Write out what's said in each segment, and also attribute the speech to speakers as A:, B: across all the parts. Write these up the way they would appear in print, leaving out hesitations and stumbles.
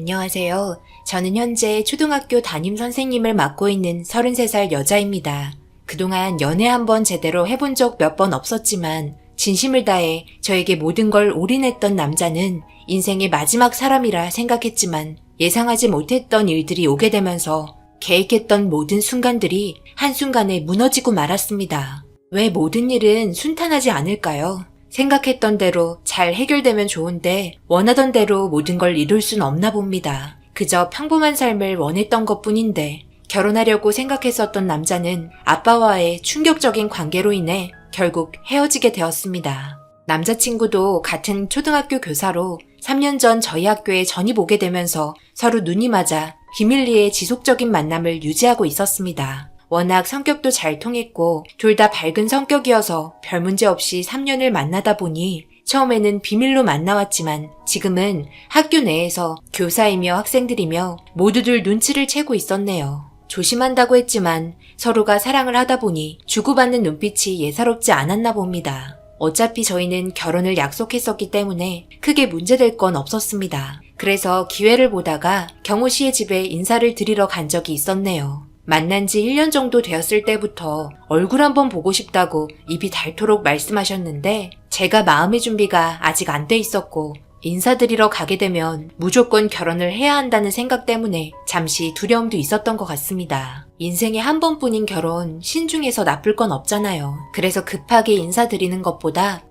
A: 안녕하세요. 저는 현재 초등학교 담임 선생님을 맡고 있는 33살 여자입니다. 그동안 연애 한번 제대로 해본 적 몇 번 없었지만 진심을 다해 저에게 모든 걸 올인했던 남자는 인생의 마지막 사람이라 생각했지만 예상하지 못했던 일들이 오게 되면서 계획했던 모든 순간들이 한순간에 무너지고 말았습니다. 왜 모든 일은 순탄하지 않을까요? 생각했던 대로 잘 해결되면 좋은데 원하던 대로 모든 걸 이룰 순 없나 봅니다. 그저 평범한 삶을 원했던 것뿐인데 결혼하려고 생각했었던 남자는 아빠와의 충격적인 관계로 인해 결국 헤어지게 되었습니다. 남자친구도 같은 초등학교 교사로 3년 전 저희 학교에 전입 오게 되면서 서로 눈이 맞아 비밀리에 지속적인 만남을 유지하고 있었습니다. 워낙 성격도 잘 통했고 둘 다 밝은 성격이어서 별 문제 없이 3년을 만나다 보니 처음에는 비밀로 만나왔지만 지금은 학교 내에서 교사이며 학생들이며 모두들 눈치를 채고 있었네요. 조심한다고 했지만 서로가 사랑을 하다 보니 주고받는 눈빛이 예사롭지 않았나 봅니다. 어차피 저희는 결혼을 약속했었기 때문에 크게 문제될 건 없었습니다. 그래서 기회를 보다가 경호 씨의 집에 인사를 드리러 간 적이 있었네요. 만난 지 1년 정도 되었을 때부터 얼굴 한번 보고 싶다고 입이 닳도록 말씀하셨는데 제가 마음의 준비가 아직 안 돼 있었고 인사드리러 가게 되면 무조건 결혼을 해야 한다는 생각 때문에 잠시 두려움도 있었던 것 같습니다. 인생에 한 번뿐인 결혼 신중해서 나쁠 건 없잖아요. 그래서 급하게 인사드리는 것보다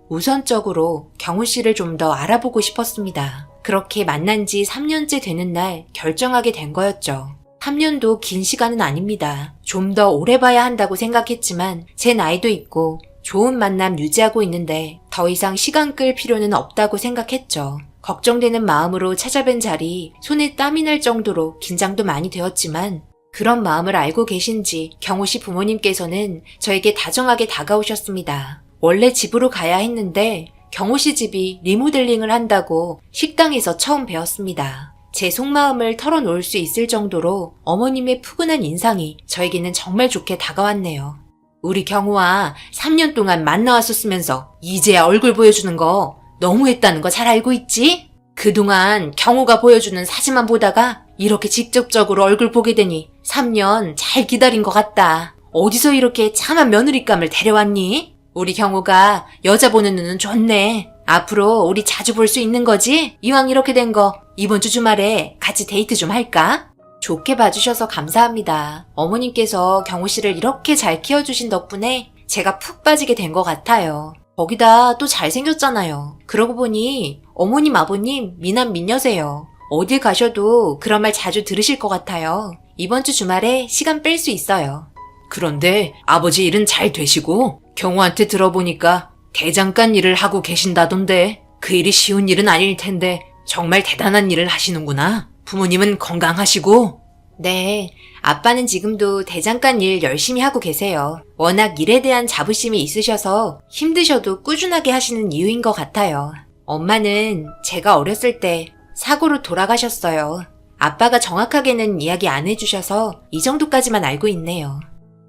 A: 우선적으로 경우 씨를 좀 더 알아보고 싶었습니다. 그렇게 만난 지 3년째 되는 날 결정하게 된 거였죠. 3년도 긴 시간은 아닙니다. 좀 더 오래 봐야 한다고 생각했지만 제 나이도 있고 좋은 만남 유지하고 있는데 더 이상 시간 끌 필요는 없다고 생각했죠. 걱정되는 마음으로 찾아뵌 자리 손에 땀이 날 정도로 긴장도 많이 되었지만 그런 마음을 알고 계신지 경호 씨 부모님께서는 저에게 다정하게 다가오셨습니다. 원래 집으로 가야 했는데 경호 씨 집이 리모델링을 한다고 식당에서 처음 뵈었습니다. 제 속마음을 털어놓을 수 있을 정도로 어머님의 푸근한 인상이 저에게는 정말 좋게 다가왔네요. 우리 경우와 3년 동안 만나왔었으면서 이제야 얼굴 보여주는 거 너무했다는 거 잘 알고 있지? 그동안 경우가 보여주는 사진만 보다가 이렇게 직접적으로 얼굴 보게 되니 3년 잘 기다린 것 같다. 어디서 이렇게 참한 며느리감을 데려왔니? 우리 경우가 여자 보는 눈은 좋네. 앞으로 우리 자주 볼 수 있는 거지? 이왕 이렇게 된 거 이번 주 주말에 같이 데이트 좀 할까? 좋게 봐주셔서 감사합니다. 어머님께서 경호 씨를 이렇게 잘 키워주신 덕분에 제가 푹 빠지게 된 것 같아요. 거기다 또 잘생겼잖아요. 그러고 보니 어머님 아버님 미남 미녀세요. 어딜 가셔도 그런 말 자주 들으실 것 같아요. 이번 주 주말에 시간 뺄 수 있어요. 그런데 아버지 일은 잘 되시고 경호한테 들어보니까 대장간 일을 하고 계신다던데 그 일이 쉬운 일은 아닐 텐데 정말 대단한 일을 하시는구나. 부모님은 건강하시고? 네, 아빠는 지금도 대장간 일 열심히 하고 계세요. 워낙 일에 대한 자부심이 있으셔서 힘드셔도 꾸준하게 하시는 이유인 것 같아요. 엄마는 제가 어렸을 때 사고로 돌아가셨어요. 아빠가 정확하게는 이야기 안 해주셔서 이 정도까지만 알고 있네요.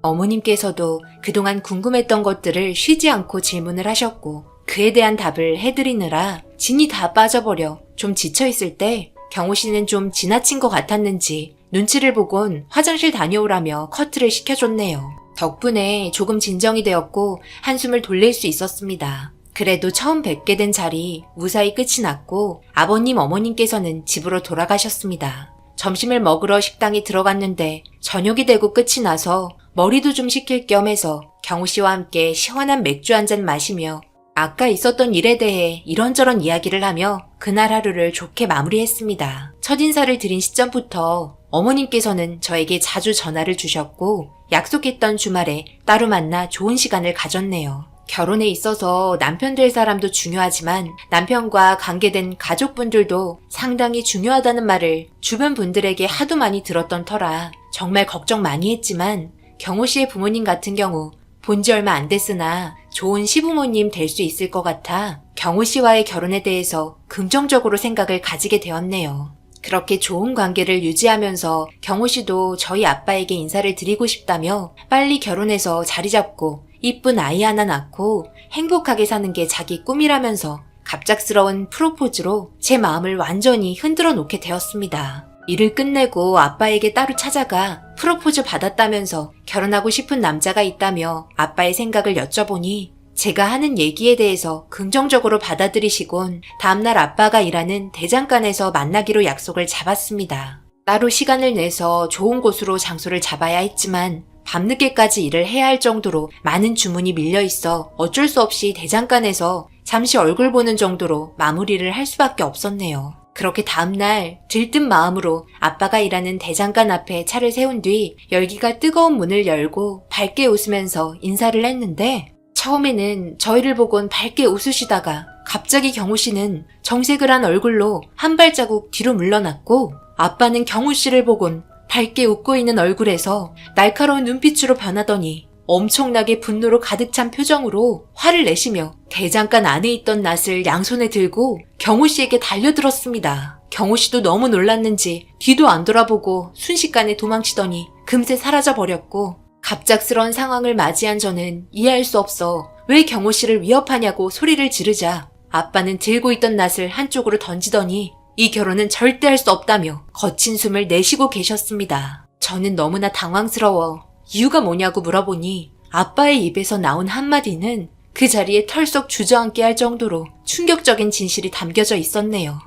A: 어머님께서도 그동안 궁금했던 것들을 쉬지 않고 질문을 하셨고 그에 대한 답을 해드리느라 진이 다 빠져버려 좀 지쳐있을 때 경호 씨는 좀 지나친 것 같았는지 눈치를 보곤 화장실 다녀오라며 커트를 시켜줬네요. 덕분에 조금 진정이 되었고 한숨을 돌릴 수 있었습니다. 그래도 처음 뵙게 된 자리 무사히 끝이 났고 아버님 어머님께서는 집으로 돌아가셨습니다. 점심을 먹으러 식당에 들어갔는데 저녁이 되고 끝이 나서 머리도 좀 식힐 겸 해서 경호 씨와 함께 시원한 맥주 한 잔 마시며 아까 있었던 일에 대해 이런저런 이야기를 하며 그날 하루를 좋게 마무리했습니다. 첫인사를 드린 시점부터 어머님께서는 저에게 자주 전화를 주셨고 약속했던 주말에 따로 만나 좋은 시간을 가졌네요. 결혼에 있어서 남편 될 사람도 중요하지만 남편과 관계된 가족분들도 상당히 중요하다는 말을 주변 분들에게 하도 많이 들었던 터라 정말 걱정 많이 했지만 경호 씨의 부모님 같은 경우 본지 얼마 안 됐으나 좋은 시부모님 될 수 있을 것 같아 경호 씨와의 결혼에 대해서 긍정적으로 생각을 가지게 되었네요. 그렇게 좋은 관계를 유지하면서 경호 씨도 저희 아빠에게 인사를 드리고 싶다며 빨리 결혼해서 자리 잡고 이쁜 아이 하나 낳고 행복하게 사는 게 자기 꿈이라면서 갑작스러운 프로포즈로 제 마음을 완전히 흔들어 놓게 되었습니다. 일을 끝내고 아빠에게 따로 찾아가 프로포즈 받았다면서 결혼하고 싶은 남자가 있다며 아빠의 생각을 여쭤보니 제가 하는 얘기에 대해서 긍정적으로 받아들이시곤 다음날 아빠가 일하는 대장간에서 만나기로 약속을 잡았습니다. 따로 시간을 내서 좋은 곳으로 장소를 잡아야 했지만 밤늦게까지 일을 해야 할 정도로 많은 주문이 밀려 있어 어쩔 수 없이 대장간에서 잠시 얼굴 보는 정도로 마무리를 할 수밖에 없었네요. 그렇게 다음날 들뜬 마음으로 아빠가 일하는 대장간 앞에 차를 세운 뒤 열기가 뜨거운 문을 열고 밝게 웃으면서 인사를 했는데 처음에는 저희를 보곤 밝게 웃으시다가 갑자기 경우 씨는 정색을 한 얼굴로 한 발자국 뒤로 물러났고 아빠는 경우 씨를 보곤 밝게 웃고 있는 얼굴에서 날카로운 눈빛으로 변하더니 엄청나게 분노로 가득 찬 표정으로 화를 내시며 대장간 안에 있던 낫을 양손에 들고 경우 씨에게 달려들었습니다. 경우 씨도 너무 놀랐는지 뒤도 안 돌아보고 순식간에 도망치더니 금세 사라져 버렸고 갑작스러운 상황을 맞이한 저는 이해할 수 없어 왜 경호 씨를 위협하냐고 소리를 지르자 아빠는 들고 있던 낫을 한쪽으로 던지더니 이 결혼은 절대 할 수 없다며 거친 숨을 내쉬고 계셨습니다. 저는 너무나 당황스러워 이유가 뭐냐고 물어보니 아빠의 입에서 나온 한마디는 그 자리에 털썩 주저앉게 할 정도로 충격적인 진실이 담겨져 있었네요.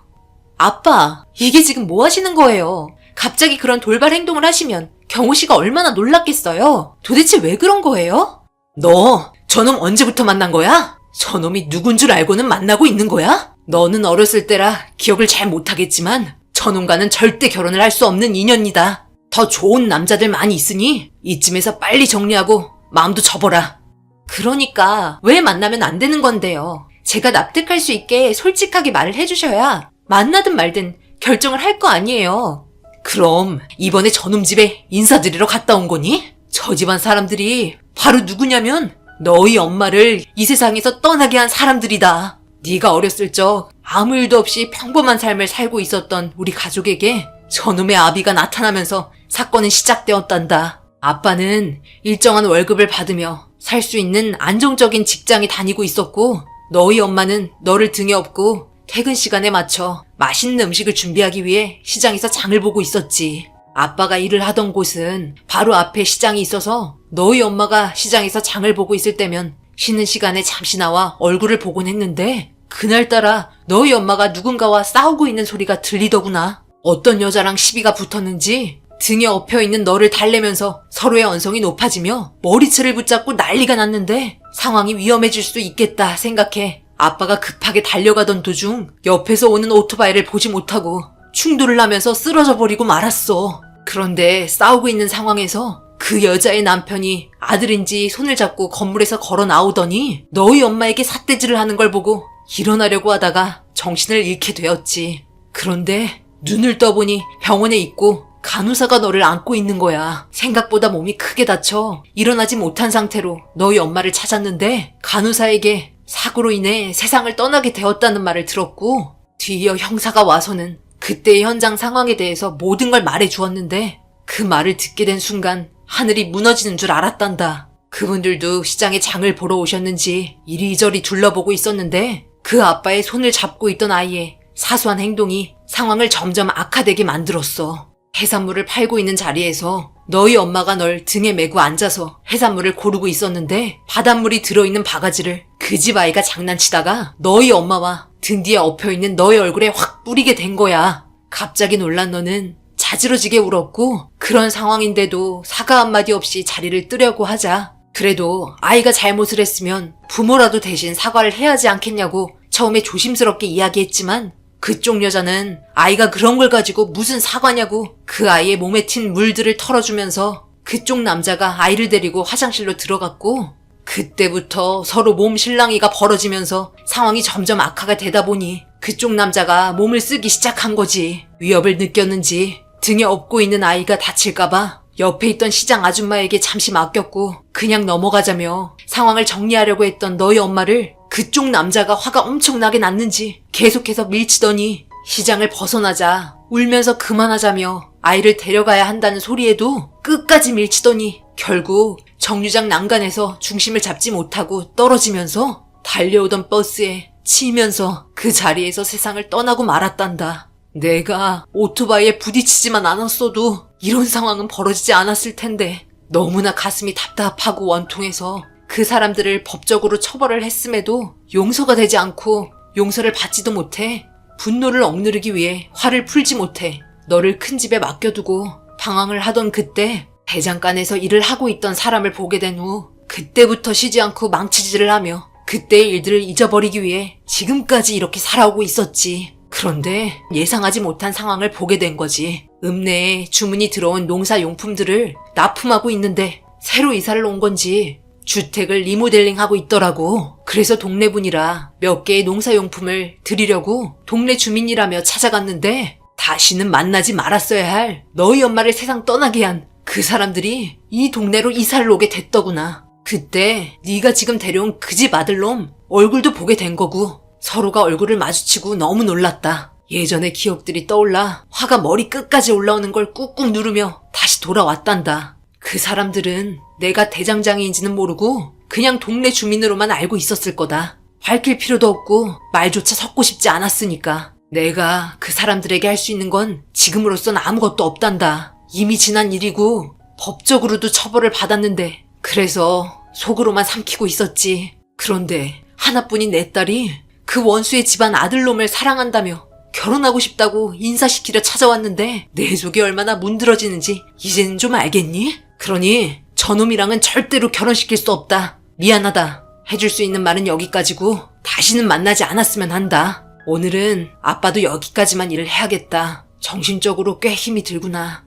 A: 아빠, 이게 지금 뭐 하시는 거예요? 갑자기 그런 돌발 행동을 하시면 경호 씨가 얼마나 놀랐겠어요? 도대체 왜 그런 거예요? 너 저놈 언제부터 만난 거야? 저놈이 누군 줄 알고는 만나고 있는 거야? 너는 어렸을 때라 기억을 잘 못하겠지만 저놈과는 절대 결혼을 할 수 없는 인연이다. 더 좋은 남자들 많이 있으니 이쯤에서 빨리 정리하고 마음도 접어라. 그러니까 왜 만나면 안 되는 건데요? 제가 납득할 수 있게 솔직하게 말을 해주셔야 만나든 말든 결정을 할 거 아니에요. 그럼 이번에 저놈 집에 인사드리러 갔다 온 거니? 저 집안 사람들이 바로 누구냐면 너희 엄마를 이 세상에서 떠나게 한 사람들이다. 네가 어렸을 적 아무 일도 없이 평범한 삶을 살고 있었던 우리 가족에게 저놈의 아비가 나타나면서 사건은 시작되었단다. 아빠는 일정한 월급을 받으며 살 수 있는 안정적인 직장에 다니고 있었고 너희 엄마는 너를 등에 업고 퇴근 시간에 맞춰 맛있는 음식을 준비하기 위해 시장에서 장을 보고 있었지. 아빠가 일을 하던 곳은 바로 앞에 시장이 있어서 너희 엄마가 시장에서 장을 보고 있을 때면 쉬는 시간에 잠시 나와 얼굴을 보곤 했는데 그날따라 너희 엄마가 누군가와 싸우고 있는 소리가 들리더구나. 어떤 여자랑 시비가 붙었는지 등에 엎여있는 너를 달래면서 서로의 언성이 높아지며 머리채를 붙잡고 난리가 났는데 상황이 위험해질 수 있겠다 생각해 아빠가 급하게 달려가던 도중 옆에서 오는 오토바이를 보지 못하고 충돌을 하면서 쓰러져 버리고 말았어. 그런데 싸우고 있는 상황에서 그 여자의 남편이 아들인지 손을 잡고 건물에서 걸어 나오더니 너희 엄마에게 삿대질을 하는 걸 보고 일어나려고 하다가 정신을 잃게 되었지. 그런데 눈을 떠보니 병원에 있고 간호사가 너를 안고 있는 거야. 생각보다 몸이 크게 다쳐 일어나지 못한 상태로 너희 엄마를 찾았는데 간호사에게 사고로 인해 세상을 떠나게 되었다는 말을 들었고 뒤이어 형사가 와서는 그때의 현장 상황에 대해서 모든 걸 말해 주었는데 그 말을 듣게 된 순간 하늘이 무너지는 줄 알았단다. 그분들도 시장에 장을 보러 오셨는지 이리저리 둘러보고 있었는데 그 아빠의 손을 잡고 있던 아이의 사소한 행동이 상황을 점점 악화되게 만들었어. 해산물을 팔고 있는 자리에서 너희 엄마가 널 등에 메고 앉아서 해산물을 고르고 있었는데 바닷물이 들어있는 바가지를 그 집 아이가 장난치다가 너희 엄마와 등 뒤에 엎여있는 너의 얼굴에 확 뿌리게 된 거야. 갑자기 놀란 너는 자지러지게 울었고 그런 상황인데도 사과 한마디 없이 자리를 뜨려고 하자 그래도 아이가 잘못을 했으면 부모라도 대신 사과를 해야 하지 않겠냐고 처음에 조심스럽게 이야기했지만 그쪽 여자는 아이가 그런 걸 가지고 무슨 사과냐고 그 아이의 몸에 튄 물들을 털어주면서 그쪽 남자가 아이를 데리고 화장실로 들어갔고 그때부터 서로 몸 실랑이가 벌어지면서 상황이 점점 악화가 되다 보니 그쪽 남자가 몸을 쓰기 시작한 거지. 위협을 느꼈는지 등에 업고 있는 아이가 다칠까봐 옆에 있던 시장 아줌마에게 잠시 맡겼고 그냥 넘어가자며 상황을 정리하려고 했던 너희 엄마를 그쪽 남자가 화가 엄청나게 났는지 계속해서 밀치더니 시장을 벗어나자 울면서 그만하자며 아이를 데려가야 한다는 소리에도 끝까지 밀치더니 결국 정류장 난간에서 중심을 잡지 못하고 떨어지면서 달려오던 버스에 치면서 그 자리에서 세상을 떠나고 말았단다. 내가 오토바이에 부딪히지만 않았어도 이런 상황은 벌어지지 않았을 텐데 너무나 가슴이 답답하고 원통해서 그 사람들을 법적으로 처벌을 했음에도 용서가 되지 않고 용서를 받지도 못해 분노를 억누르기 위해 화를 풀지 못해 너를 큰 집에 맡겨두고 방황을 하던 그때 대장간에서 일을 하고 있던 사람을 보게 된 후 그때부터 쉬지 않고 망치질을 하며 그때의 일들을 잊어버리기 위해 지금까지 이렇게 살아오고 있었지. 그런데 예상하지 못한 상황을 보게 된 거지. 읍내에 주문이 들어온 농사용품들을 납품하고 있는데 새로 이사를 온 건지 주택을 리모델링하고 있더라고. 그래서 동네 분이라 몇 개의 농사용품을 드리려고 동네 주민이라며 찾아갔는데 다시는 만나지 말았어야 할 너희 엄마를 세상 떠나게 한 그 사람들이 이 동네로 이사를 오게 됐더구나. 그때 네가 지금 데려온 그 집 아들놈 얼굴도 보게 된 거고 서로가 얼굴을 마주치고 너무 놀랐다. 예전의 기억들이 떠올라 화가 머리 끝까지 올라오는 걸 꾹꾹 누르며 다시 돌아왔단다. 그 사람들은 내가 대장장이인지는 모르고 그냥 동네 주민으로만 알고 있었을 거다. 밝힐 필요도 없고 말조차 섞고 싶지 않았으니까. 내가 그 사람들에게 할 수 있는 건 지금으로선 아무것도 없단다. 이미 지난 일이고 법적으로도 처벌을 받았는데 그래서 속으로만 삼키고 있었지. 그런데 하나뿐인 내 딸이 그 원수의 집안 아들놈을 사랑한다며 결혼하고 싶다고 인사시키려 찾아왔는데 내 속이 얼마나 문드러지는지 이제는 좀 알겠니? 그러니 저놈이랑은 절대로 결혼시킬 수 없다. 미안하다. 해줄 수 있는 말은 여기까지고 다시는 만나지 않았으면 한다. 오늘은 아빠도 여기까지만 일을 해야겠다. 정신적으로 꽤 힘이 들구나.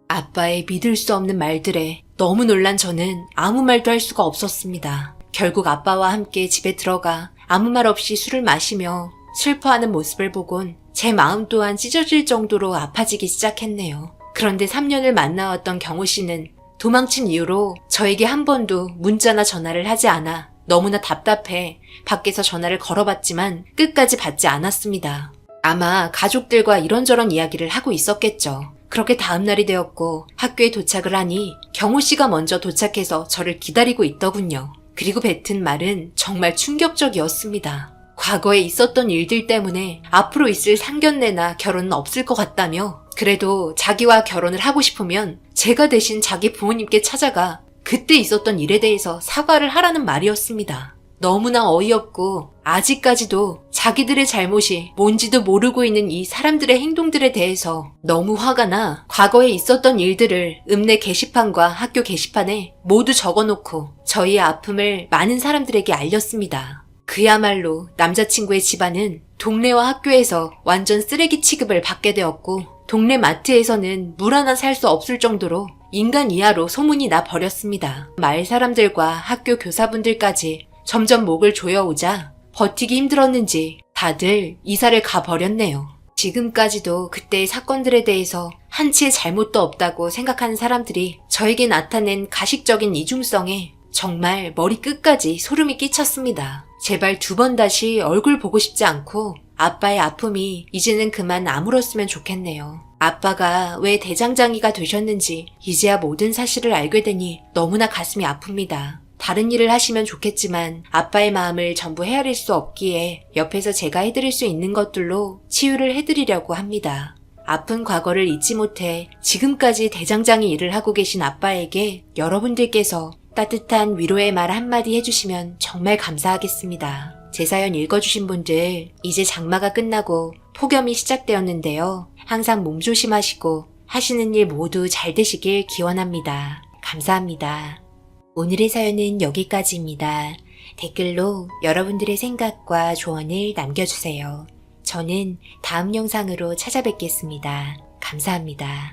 A: 아빠의 믿을 수 없는 말들에 너무 놀란 저는 아무 말도 할 수가 없었습니다. 결국 아빠와 함께 집에 들어가 아무 말 없이 술을 마시며 슬퍼하는 모습을 보곤 제 마음 또한 찢어질 정도로 아파지기 시작했네요. 그런데 3년을 만나왔던 경호 씨는 도망친 이후로 저에게 한 번도 문자나 전화를 하지 않아 너무나 답답해 밖에서 전화를 걸어봤지만 끝까지 받지 않았습니다. 아마 가족들과 이런저런 이야기를 하고 있었겠죠. 그렇게 다음날이 되었고 학교에 도착을 하니 경호 씨가 먼저 도착해서 저를 기다리고 있더군요. 그리고 뱉은 말은 정말 충격적이었습니다. 과거에 있었던 일들 때문에 앞으로 있을 상견례나 결혼은 없을 것 같다며 그래도 자기와 결혼을 하고 싶으면 제가 대신 자기 부모님께 찾아가 그때 있었던 일에 대해서 사과를 하라는 말이었습니다. 너무나 어이없고 아직까지도 자기들의 잘못이 뭔지도 모르고 있는 이 사람들의 행동들에 대해서 너무 화가 나 과거에 있었던 일들을 읍내 게시판과 학교 게시판에 모두 적어놓고 저희의 아픔을 많은 사람들에게 알렸습니다. 그야말로 남자친구의 집안은 동네와 학교에서 완전 쓰레기 취급을 받게 되었고 동네 마트에서는 물 하나 살 수 없을 정도로 인간 이하로 소문이 나 버렸습니다. 마을 사람들과 학교 교사분들까지 점점 목을 조여오자 버티기 힘들었는지 다들 이사를 가버렸네요. 지금까지도 그때의 사건들에 대해서 한치의 잘못도 없다고 생각하는 사람들이 저에게 나타낸 가식적인 이중성에 정말 머리 끝까지 소름이 끼쳤습니다. 제발 2번 다시 얼굴 보고 싶지 않고 아빠의 아픔이 이제는 그만 아물었으면 좋겠네요. 아빠가 왜 대장장이가 되셨는지 이제야 모든 사실을 알게 되니 너무나 가슴이 아픕니다. 다른 일을 하시면 좋겠지만 아빠의 마음을 전부 헤아릴 수 없기에 옆에서 제가 해드릴 수 있는 것들로 치유를 해드리려고 합니다. 아픈 과거를 잊지 못해 지금까지 대장장이 일을 하고 계신 아빠에게 여러분들께서 따뜻한 위로의 말 한마디 해주시면 정말 감사하겠습니다. 제 사연 읽어주신 분들 이제 장마가 끝나고 폭염이 시작되었는데요. 항상 몸 조심하시고 하시는 일 모두 잘 되시길 기원합니다. 감사합니다. 오늘의 사연은 여기까지입니다. 댓글로 여러분들의 생각과 조언을 남겨주세요. 저는 다음 영상으로 찾아뵙겠습니다. 감사합니다.